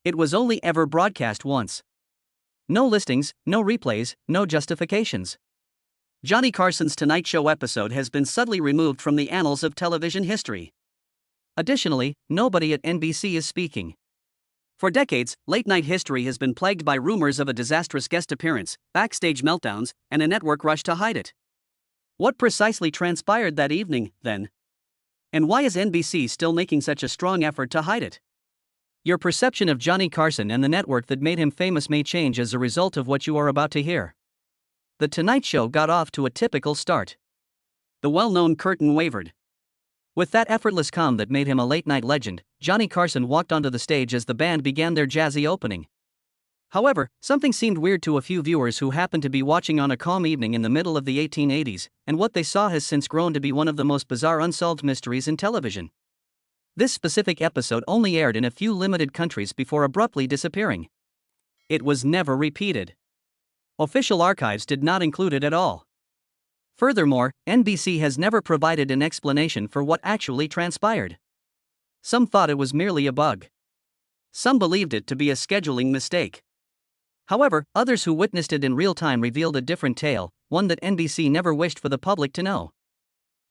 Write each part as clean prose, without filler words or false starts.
It was only ever broadcast once. No listings, no replays, no justifications. Johnny Carson's Tonight Show episode has been subtly removed from the annals of television history. Additionally, nobody at NBC is speaking. For decades, late-night history has been plagued by rumors of a disastrous guest appearance, backstage meltdowns, and a network rush to hide it. What precisely transpired that evening, then? And why is NBC still making such a strong effort to hide it? Your perception of Johnny Carson and the network that made him famous may change as a result of what you are about to hear. The Tonight Show got off to a typical start. The well-known curtain wavered. With that effortless calm that made him a late-night legend, Johnny Carson walked onto the stage as the band began their jazzy opening. However, something seemed weird to a few viewers who happened to be watching on a calm evening in the middle of the 1880s, and what they saw has since grown to be one of the most bizarre unsolved mysteries in television. This specific episode only aired in a few limited countries before abruptly disappearing. It was never repeated. Official archives did not include it at all. Furthermore, NBC has never provided an explanation for what actually transpired. Some thought it was merely a bug. Some believed it to be a scheduling mistake. However, others who witnessed it in real time revealed a different tale, one that NBC never wished for the public to know.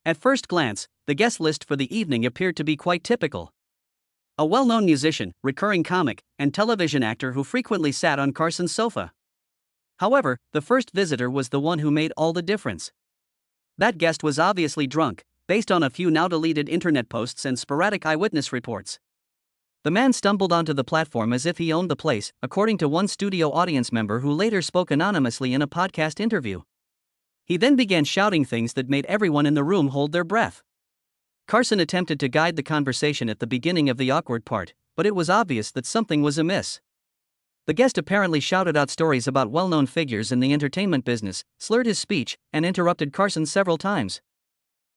At first glance, the guest list for the evening appeared to be quite typical. A well-known musician, recurring comic, and television actor who frequently sat on Carson's sofa. However, the first visitor was the one who made all the difference. That guest was obviously drunk, based on a few now-deleted internet posts and sporadic eyewitness reports. The man stumbled onto the platform as if he owned the place, according to one studio audience member who later spoke anonymously in a podcast interview. He then began shouting things that made everyone in the room hold their breath. Carson attempted to guide the conversation at the beginning of the awkward part, but it was obvious that something was amiss. The guest apparently shouted out stories about well-known figures in the entertainment business, slurred his speech, and interrupted Carson several times.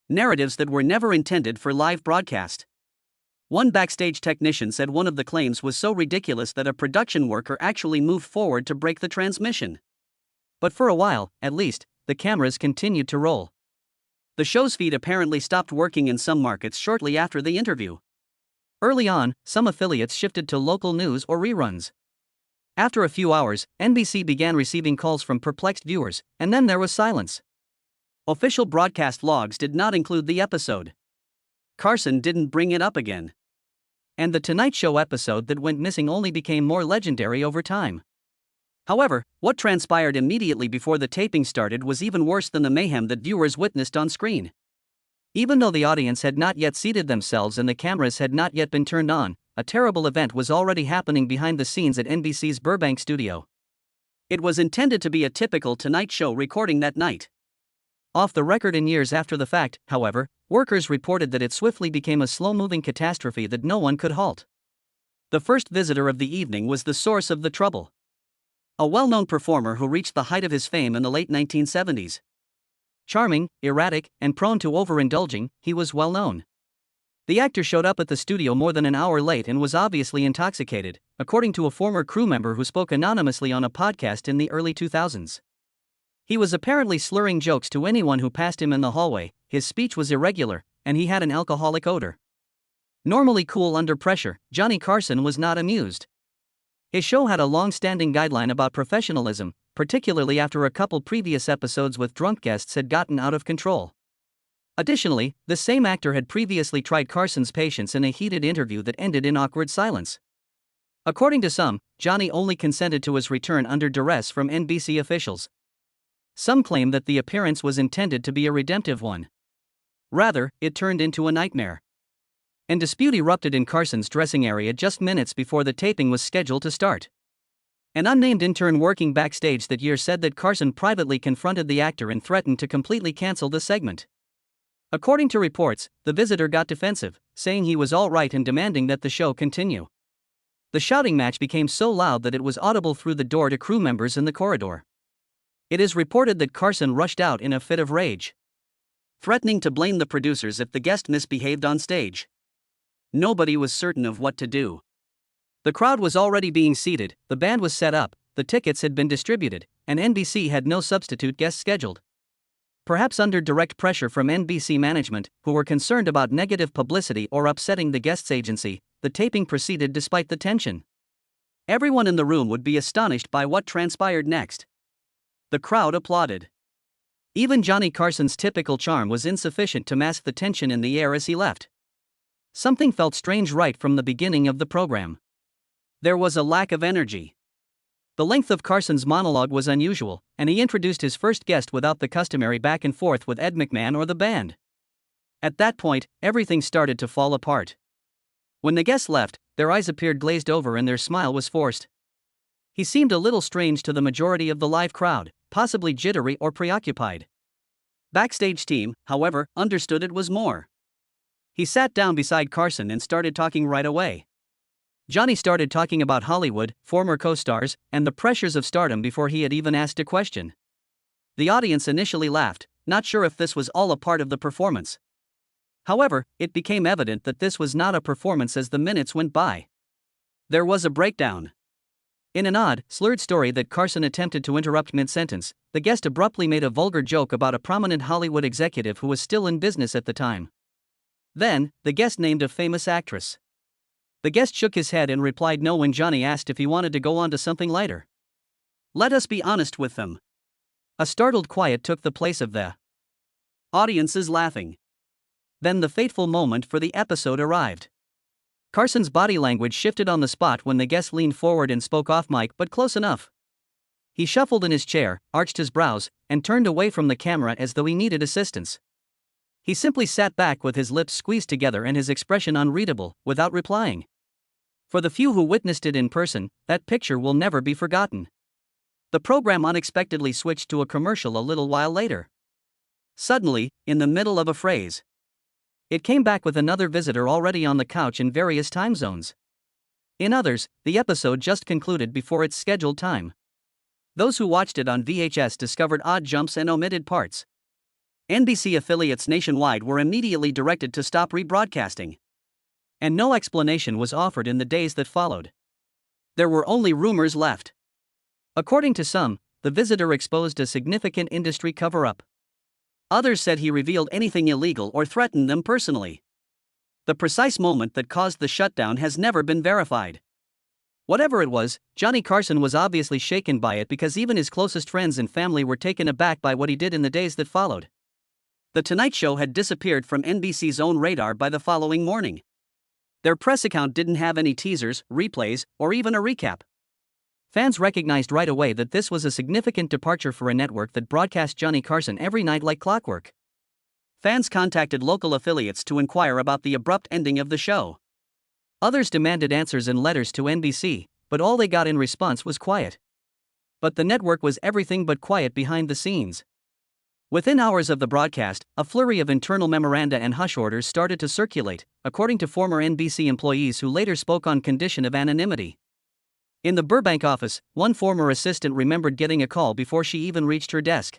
Narratives that were never intended for live broadcast. One backstage technician said one of the claims was so ridiculous that a production worker actually moved forward to break the transmission. But for a while, at least, the cameras continued to roll. The show's feed apparently stopped working in some markets shortly after the interview. Early on, some affiliates shifted to local news or reruns. After a few hours, NBC began receiving calls from perplexed viewers, and then there was silence. Official broadcast logs did not include the episode. Carson didn't bring it up again. And the Tonight Show episode that went missing only became more legendary over time. However, what transpired immediately before the taping started was even worse than the mayhem that viewers witnessed on screen. Even though the audience had not yet seated themselves and the cameras had not yet been turned on, a terrible event was already happening behind the scenes at NBC's Burbank studio. It was intended to be a typical Tonight Show recording that night. Off the record and years after the fact, however, workers reported that it swiftly became a slow-moving catastrophe that no one could halt. The first visitor of the evening was the source of the trouble. A well-known performer who reached the height of his fame in the late 1970s. Charming, erratic, and prone to overindulging, he was well known. The actor showed up at the studio more than an hour late and was obviously intoxicated, according to a former crew member who spoke anonymously on a podcast in the early 2000s. He was apparently slurring jokes to anyone who passed him in the hallway, his speech was irregular, and he had an alcoholic odor. Normally cool under pressure, Johnny Carson was not amused. His show had a long-standing guideline about professionalism, particularly after a couple previous episodes with drunk guests had gotten out of control. Additionally, the same actor had previously tried Carson's patience in a heated interview that ended in awkward silence. According to some, Johnny only consented to his return under duress from NBC officials. Some claim that the appearance was intended to be a redemptive one. Rather, it turned into a nightmare. And dispute erupted in Carson's dressing area just minutes before the taping was scheduled to start. An unnamed intern working backstage that year said that Carson privately confronted the actor and threatened to completely cancel the segment. According to reports, the visitor got defensive, saying he was all right and demanding that the show continue. The shouting match became so loud that it was audible through the door to crew members in the corridor. It is reported that Carson rushed out in a fit of rage, threatening to blame the producers if the guest misbehaved on stage. Nobody was certain of what to do. The crowd was already being seated, the band was set up, the tickets had been distributed, and NBC had no substitute guests scheduled. Perhaps under direct pressure from NBC management, who were concerned about negative publicity or upsetting the guest's agency, the taping proceeded despite the tension. Everyone in the room would be astonished by what transpired next. The crowd applauded. Even Johnny Carson's typical charm was insufficient to mask the tension in the air as he left. Something felt strange right from the beginning of the program. There was a lack of energy. The length of Carson's monologue was unusual, and he introduced his first guest without the customary back and forth with Ed McMahon or the band. At that point, everything started to fall apart. When the guests left, their eyes appeared glazed over and their smile was forced. He seemed a little strange to the majority of the live crowd, possibly jittery or preoccupied. Backstage team, however, understood it was more. He sat down beside Carson and started talking right away. Johnny started talking about Hollywood, former co-stars, and the pressures of stardom before he had even asked a question. The audience initially laughed, not sure if this was all a part of the performance. However, it became evident that this was not a performance as the minutes went by. There was a breakdown. In an odd, slurred story that Carson attempted to interrupt mid-sentence, the guest abruptly made a vulgar joke about a prominent Hollywood executive who was still in business at the time. Then, the guest named a famous actress. The guest shook his head and replied no when Johnny asked if he wanted to go on to something lighter. Let us be honest with them. A startled quiet took the place of the audience's laughing. Then the fateful moment for the episode arrived. Carson's body language shifted on the spot when the guest leaned forward and spoke off mic, but close enough. He shuffled in his chair, arched his brows, and turned away from the camera as though he needed assistance. He simply sat back with his lips squeezed together and his expression unreadable, without replying. For the few who witnessed it in person, that picture will never be forgotten. The program unexpectedly switched to a commercial a little while later. Suddenly, in the middle of a phrase, it came back with another visitor already on the couch in various time zones. In others, the episode just concluded before its scheduled time. Those who watched it on VHS discovered odd jumps and omitted parts. NBC affiliates nationwide were immediately directed to stop rebroadcasting. And no explanation was offered in the days that followed. There were only rumors left. According to some, the visitor exposed a significant industry cover-up. Others said he revealed anything illegal or threatened them personally. The precise moment that caused the shutdown has never been verified. Whatever it was, Johnny Carson was obviously shaken by it because even his closest friends and family were taken aback by what he did in the days that followed. The Tonight Show had disappeared from NBC's own radar by the following morning. Their press account didn't have any teasers, replays, or even a recap. Fans recognized right away that this was a significant departure for a network that broadcast Johnny Carson every night like clockwork. Fans contacted local affiliates to inquire about the abrupt ending of the show. Others demanded answers in letters to NBC, but all they got in response was quiet. But the network was everything but quiet behind the scenes. Within hours of the broadcast, a flurry of internal memoranda and hush orders started to circulate, according to former NBC employees who later spoke on condition of anonymity. In the Burbank office, one former assistant remembered getting a call before she even reached her desk.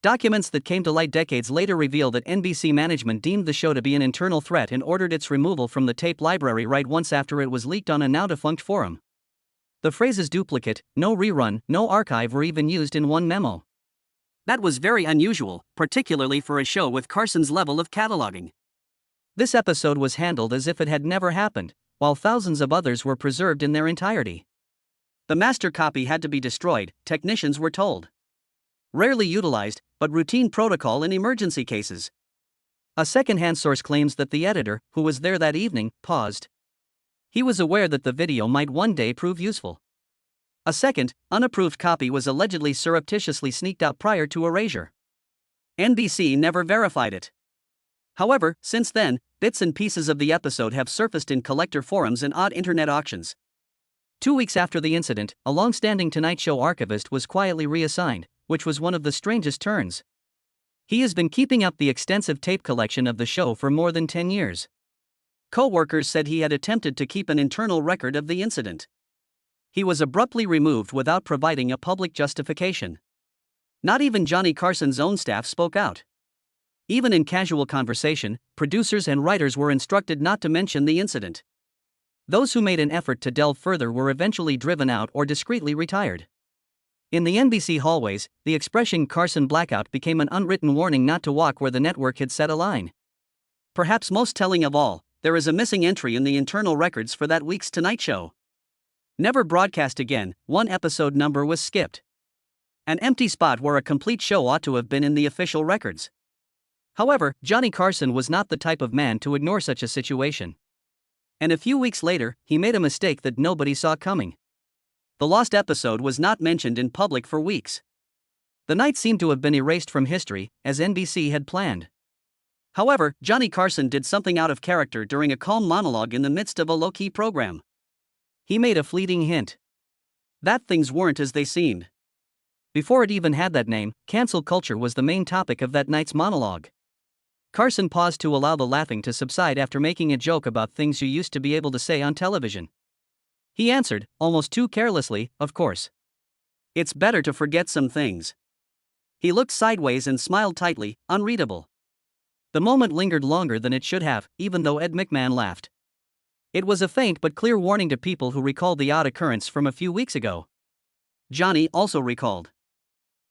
Documents that came to light decades later reveal that NBC management deemed the show to be an internal threat and ordered its removal from the tape library right once after it was leaked on a now-defunct forum. The phrases duplicate, no rerun, no archive were even used in one memo. That was very unusual, particularly for a show with Carson's level of cataloging. This episode was handled as if it had never happened, while thousands of others were preserved in their entirety. The master copy had to be destroyed, technicians were told. Rarely utilized, but routine protocol in emergency cases. A second-hand source claims that the editor, who was there that evening, paused. He was aware that the video might one day prove useful. A second, unapproved copy was allegedly surreptitiously sneaked out prior to erasure. NBC never verified it. However, since then, bits and pieces of the episode have surfaced in collector forums and odd internet auctions. 2 weeks after the incident, a long-standing Tonight Show archivist was quietly reassigned, which was one of the strangest turns. He has been keeping up the extensive tape collection of the show for more than 10 years. Co-workers said he had attempted to keep an internal record of the incident. He was abruptly removed without providing a public justification. Not even Johnny Carson's own staff spoke out. Even in casual conversation, producers and writers were instructed not to mention the incident. Those who made an effort to delve further were eventually driven out or discreetly retired. In the NBC hallways, the expression Carson blackout became an unwritten warning not to walk where the network had set a line. Perhaps most telling of all, there is a missing entry in the internal records for that week's Tonight Show. Never broadcast again, one episode number was skipped. An empty spot where a complete show ought to have been in the official records. However, Johnny Carson was not the type of man to ignore such a situation. And a few weeks later, he made a mistake that nobody saw coming. The lost episode was not mentioned in public for weeks. The night seemed to have been erased from history, as NBC had planned. However, Johnny Carson did something out of character during a calm monologue in the midst of a low-key program. He made a fleeting hint that things weren't as they seemed. Before it even had that name, cancel culture was the main topic of that night's monologue. Carson paused to allow the laughing to subside after making a joke about things you used to be able to say on television. He answered, almost too carelessly, "Of course. It's better to forget some things." He looked sideways and smiled tightly, unreadable. The moment lingered longer than it should have, even though Ed McMahon laughed. It was a faint but clear warning to people who recalled the odd occurrence from a few weeks ago. Johnny also recalled.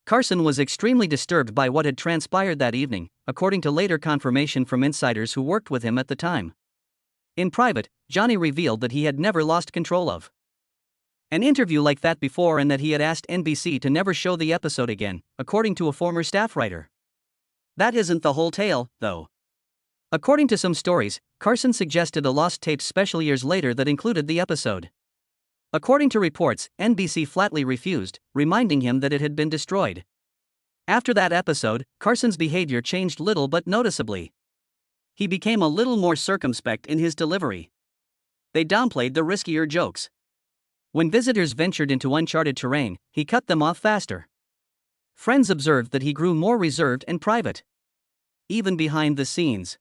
Carson was extremely disturbed by what had transpired that evening, according to later confirmation from insiders who worked with him at the time. In private, Johnny revealed that he had never lost control of an interview like that before and that he had asked NBC to never show the episode again, according to a former staff writer. That isn't the whole tale, though. According to some stories, Carson suggested a lost tape special years later that included the episode. According to reports, NBC flatly refused, reminding him that it had been destroyed. After that episode, Carson's behavior changed little but noticeably. He became a little more circumspect in his delivery. They downplayed the riskier jokes. When visitors ventured into uncharted terrain, he cut them off faster. Friends observed that he grew more reserved and private, even behind the scenes.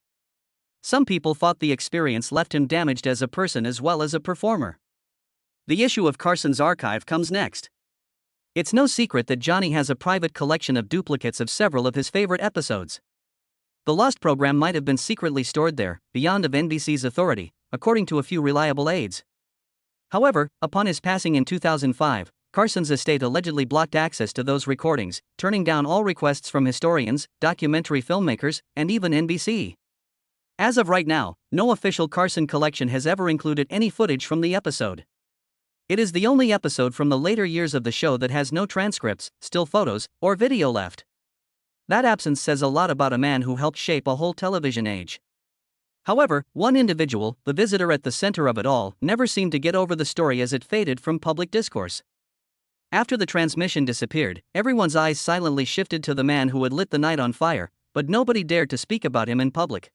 Some people thought the experience left him damaged as a person as well as a performer. The issue of Carson's archive comes next. It's no secret that Johnny has a private collection of duplicates of several of his favorite episodes. The lost program might have been secretly stored there, beyond of NBC's authority, according to a few reliable aides. However, upon his passing in 2005, Carson's estate allegedly blocked access to those recordings, turning down all requests from historians, documentary filmmakers, and even NBC. As of right now, no official Carson collection has ever included any footage from the episode. It is the only episode from the later years of the show that has no transcripts, still photos, or video left. That absence says a lot about a man who helped shape a whole television age. However, one individual, the visitor at the center of it all, never seemed to get over the story as it faded from public discourse. After the transmission disappeared, everyone's eyes silently shifted to the man who had lit the night on fire, but nobody dared to speak about him in public.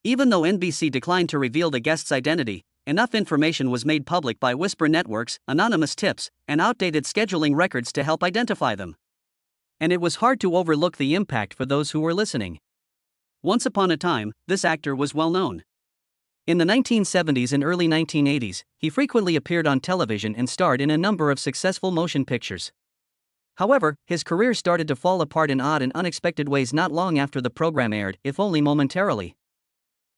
Even though NBC declined to reveal the guest's identity, enough information was made public by whisper networks, anonymous tips, and outdated scheduling records to help identify them. And it was hard to overlook the impact for those who were listening. Once upon a time, this actor was well known. In the 1970s and early 1980s, he frequently appeared on television and starred in a number of successful motion pictures. However, his career started to fall apart in odd and unexpected ways not long after the program aired, if only momentarily.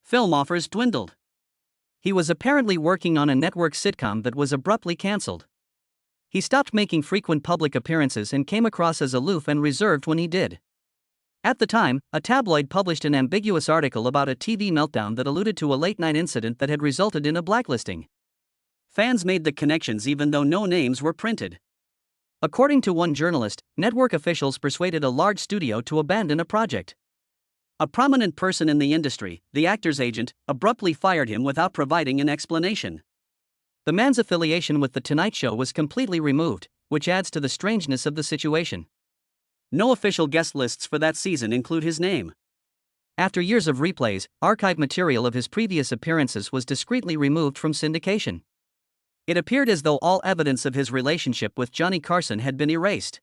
Film offers dwindled. He was apparently working on a network sitcom that was abruptly cancelled. He stopped making frequent public appearances and came across as aloof and reserved when he did. At the time, a tabloid published an ambiguous article about a TV meltdown that alluded to a late-night incident that had resulted in a blacklisting. Fans made the connections even though no names were printed. According to one journalist, network officials persuaded a large studio to abandon a project. A prominent person in the industry, the actor's agent, abruptly fired him without providing an explanation. The man's affiliation with The Tonight Show was completely removed, which adds to the strangeness of the situation. No official guest lists for that season include his name. After years of replays, archive material of his previous appearances was discreetly removed from syndication. It appeared as though all evidence of his relationship with Johnny Carson had been erased.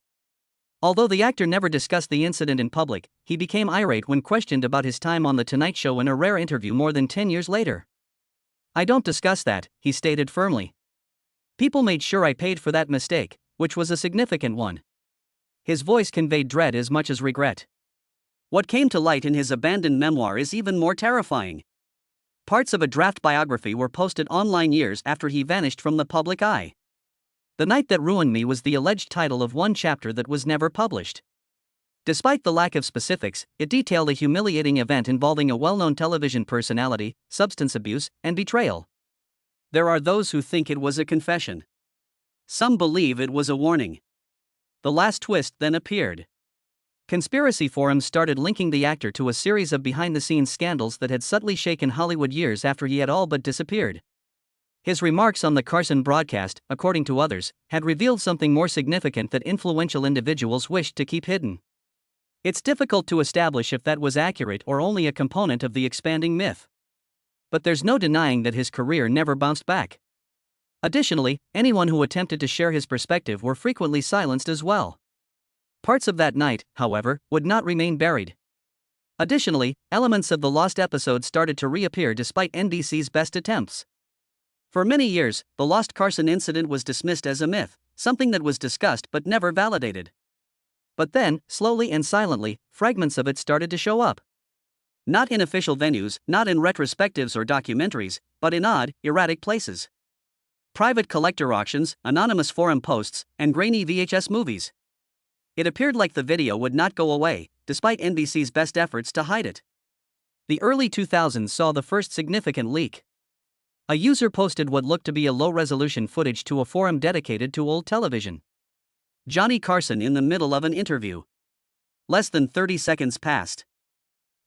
Although the actor never discussed the incident in public, he became irate when questioned about his time on The Tonight Show in a rare interview more than 10 years later. "I don't discuss that," he stated firmly. "People made sure I paid for that mistake, which was a significant one." His voice conveyed dread as much as regret. What came to light in his abandoned memoir is even more terrifying. Parts of a draft biography were posted online years after he vanished from the public eye. "The Night That Ruined Me" was the alleged title of one chapter that was never published. Despite the lack of specifics, it detailed a humiliating event involving a well-known television personality, substance abuse, and betrayal. There are those who think it was a confession. Some believe it was a warning. The last twist then appeared. Conspiracy forums started linking the actor to a series of behind-the-scenes scandals that had subtly shaken Hollywood years after he had all but disappeared. His remarks on the Carson broadcast, according to others, had revealed something more significant that influential individuals wished to keep hidden. It's difficult to establish if that was accurate or only a component of the expanding myth. But there's no denying that his career never bounced back. Additionally, anyone who attempted to share his perspective were frequently silenced as well. Parts of that night, however, would not remain buried. Additionally, elements of the lost episode started to reappear despite NBC's best attempts. For many years, the Lost Carson incident was dismissed as a myth, something that was discussed but never validated. But then, slowly and silently, fragments of it started to show up. Not in official venues, not in retrospectives or documentaries, but in odd, erratic places. Private collector auctions, anonymous forum posts, and grainy VHS movies. It appeared like the video would not go away, despite NBC's best efforts to hide it. The early 2000s saw the first significant leak. A user posted what looked to be a low-resolution footage to a forum dedicated to old television. Johnny Carson in the middle of an interview. Less than 30 seconds passed.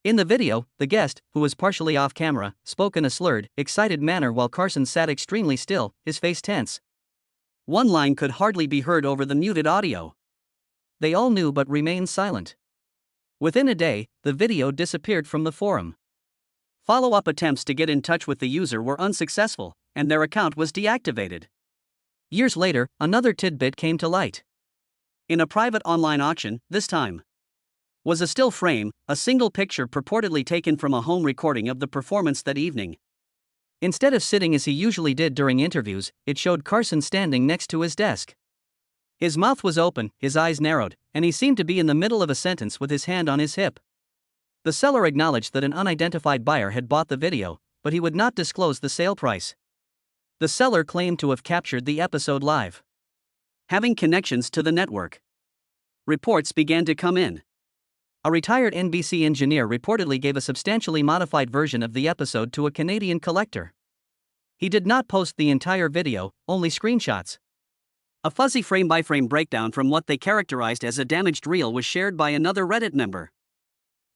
In the video, the guest, who was partially off camera, spoke in a slurred, excited manner while Carson sat extremely still, his face tense. One line could hardly be heard over the muted audio. They all knew but remained silent. Within a day, the video disappeared from the forum. Follow-up attempts to get in touch with the user were unsuccessful, and their account was deactivated. Years later, another tidbit came to light. In a private online auction, this time, was a still frame, a single picture purportedly taken from a home recording of the performance that evening. Instead of sitting as he usually did during interviews, it showed Carson standing next to his desk. His mouth was open, his eyes narrowed, and he seemed to be in the middle of a sentence with his hand on his hip. The seller acknowledged that an unidentified buyer had bought the video, but he would not disclose the sale price. The seller claimed to have captured the episode live, having connections to the network. Reports began to come in. A retired NBC engineer reportedly gave a substantially modified version of the episode to a Canadian collector. He did not post the entire video, only screenshots. A fuzzy frame-by-frame breakdown from what they characterized as a damaged reel was shared by another Reddit member.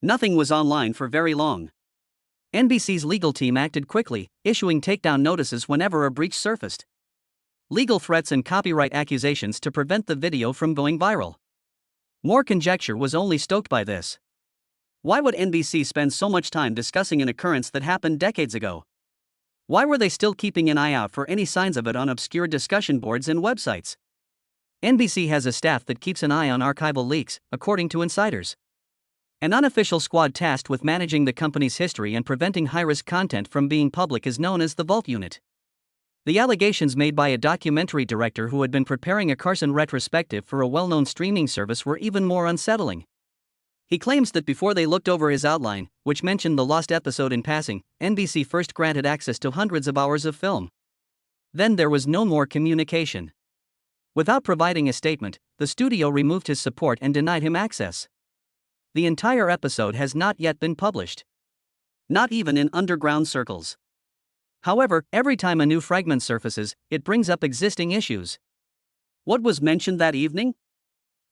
Nothing was online for very long. NBC's legal team acted quickly, issuing takedown notices whenever a breach surfaced. Legal threats and copyright accusations to prevent the video from going viral. More conjecture was only stoked by this. Why would NBC spend so much time discussing an occurrence that happened decades ago? Why were they still keeping an eye out for any signs of it on obscure discussion boards and websites? NBC has a staff that keeps an eye on archival leaks, according to insiders. An unofficial squad tasked with managing the company's history and preventing high-risk content from being public is known as the Vault Unit. The allegations made by a documentary director who had been preparing a Carson retrospective for a well-known streaming service were even more unsettling. He claims that before they looked over his outline, which mentioned the lost episode in passing, NBC first granted access to hundreds of hours of film. Then there was no more communication. Without providing a statement, the studio removed his support and denied him access. The entire episode has not yet been published. Not even in underground circles. However, every time a new fragment surfaces, it brings up existing issues. What was mentioned that evening?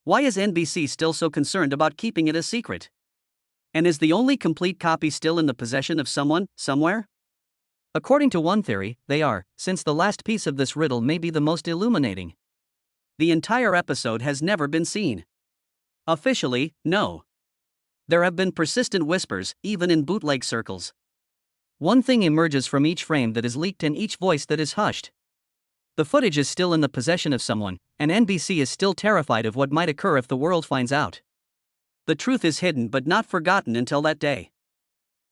Why is NBC still so concerned about keeping it a secret? And is the only complete copy still in the possession of someone, somewhere? According to one theory, they are, since the last piece of this riddle may be the most illuminating. The entire episode has never been seen. Officially, no. There have been persistent whispers, even in bootleg circles. One thing emerges from each frame that is leaked and each voice that is hushed. The footage is still in the possession of someone, and NBC is still terrified of what might occur if the world finds out. The truth is hidden but not forgotten until that day.